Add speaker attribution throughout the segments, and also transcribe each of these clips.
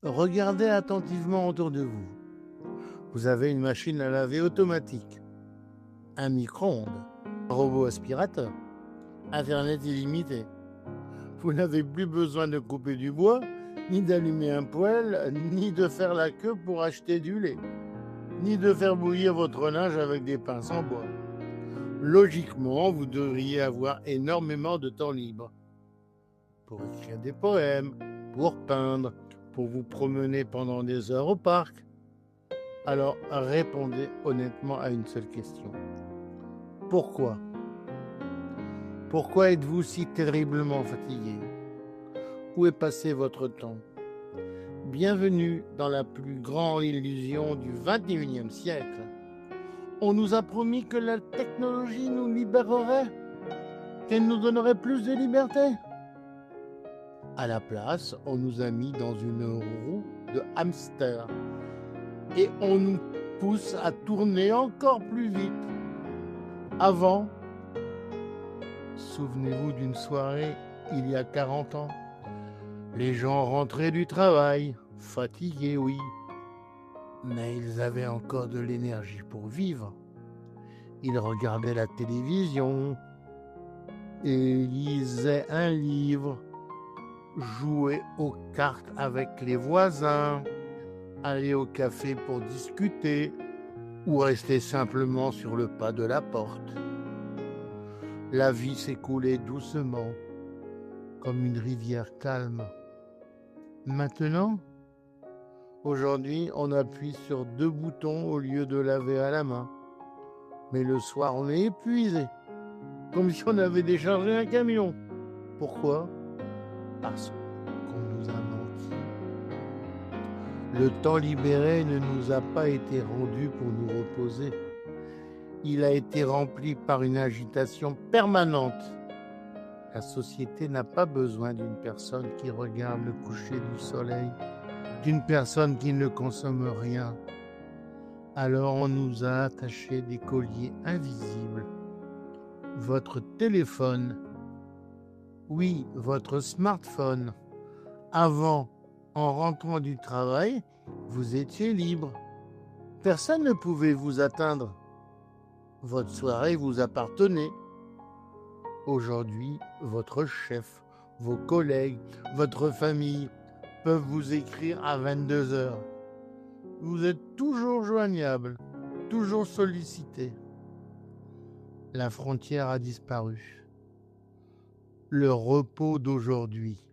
Speaker 1: Regardez attentivement autour de vous. Vous avez une machine à laver automatique, un micro-ondes, un robot aspirateur, Internet illimité. Vous n'avez plus besoin de couper du bois, ni d'allumer un poêle, ni de faire la queue pour acheter du lait, ni de faire bouillir votre linge avec des pinces en bois. Logiquement, vous devriez avoir énormément de temps libre pour écrire des poèmes, pour peindre, pour vous promener pendant des heures au parc. Alors répondez honnêtement à une seule question. Pourquoi ? Pourquoi êtes-vous si terriblement fatigué ? Où est passé votre temps ? Bienvenue dans la plus grande illusion du XXIe siècle. On nous a promis que la technologie nous libérerait, qu'elle nous donnerait plus de liberté. À la place, on nous a mis dans une roue de hamster et on nous pousse à tourner encore plus vite. Avant, souvenez-vous d'une soirée il y a 40 ans. Les gens rentraient du travail, fatigués, oui, mais ils avaient encore de l'énergie pour vivre. Ils regardaient la télévision, et lisaient un livre, jouaient aux cartes avec les voisins, allaient au café pour discuter ou rester simplement sur le pas de la porte. La vie s'écoulait doucement, comme une rivière calme. Maintenant, aujourd'hui, on appuie sur 2 boutons au lieu de laver à la main. Mais le soir, on est épuisé, comme si on avait déchargé un camion. Pourquoi ? Parce qu'on nous a menti. Le temps libéré ne nous a pas été rendu pour nous reposer. Il a été rempli par une agitation permanente. La société n'a pas besoin d'une personne qui regarde le coucher du soleil, d'une personne qui ne consomme rien. Alors on nous a attaché des colliers invisibles. Votre téléphone, oui, votre smartphone. Avant, en rentrant du travail, vous étiez libre. Personne ne pouvait vous atteindre. Votre soirée vous appartenait. Aujourd'hui, votre chef, vos collègues, votre famille peuvent vous écrire à 22 heures. Vous êtes toujours joignable, toujours sollicité. La frontière a disparu. Le repos d'aujourd'hui.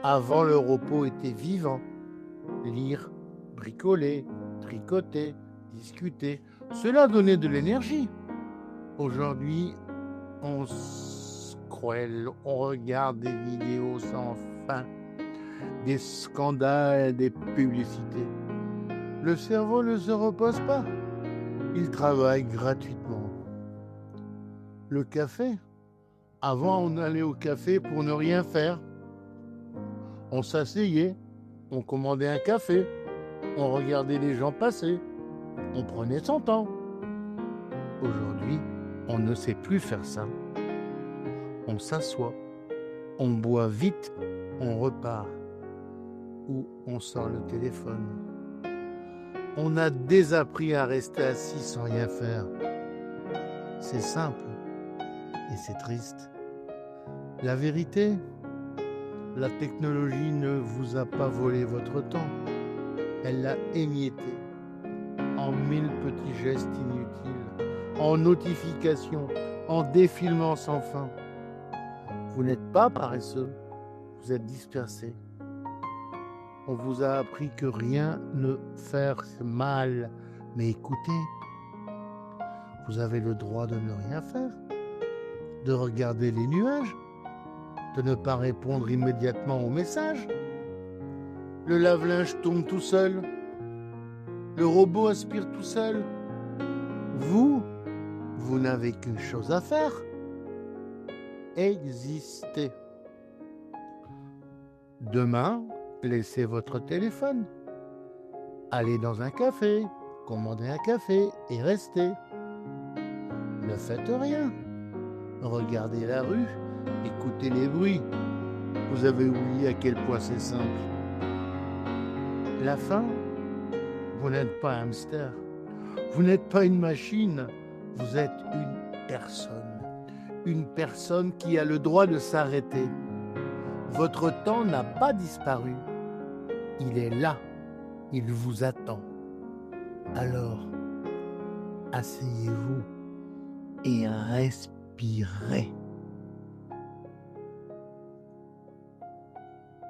Speaker 1: Avant, le repos était vivant. Lire, bricoler, tricoter, discuter, cela donnait de l'énergie. Aujourd'hui, on scrolle, on regarde des vidéos sans fin, des scandales, des publicités. Le cerveau ne se repose pas, il travaille gratuitement. Le café, avant on allait au café pour ne rien faire. On s'asseyait, on commandait un café, on regardait les gens passer, on prenait son temps. Aujourd'hui, on ne sait plus faire ça. On s'assoit, on boit vite, on repart. Ou on sort le téléphone. On a désappris à rester assis sans rien faire. C'est simple et c'est triste. La vérité, la technologie ne vous a pas volé votre temps. Elle l'a émietté en 1000 petits gestes inutiles, en notifications, en défilements sans fin. Vous n'êtes pas paresseux, vous êtes dispersé. On vous a appris que rien ne fait mal. Mais écoutez, vous avez le droit de ne rien faire, de regarder les nuages, de ne pas répondre immédiatement aux messages. Le lave-linge tourne tout seul. Le robot aspire tout seul. Vous n'avez qu'une chose à faire. Exister. Demain, laissez votre téléphone. Allez dans un café, commandez un café et restez. Ne faites rien. Regardez la rue, écoutez les bruits. Vous avez oublié à quel point c'est simple. La fin, vous n'êtes pas un hamster, vous n'êtes pas une machine, vous êtes une personne qui a le droit de s'arrêter. Votre temps n'a pas disparu, il est là, il vous attend. Alors, asseyez-vous et respirez.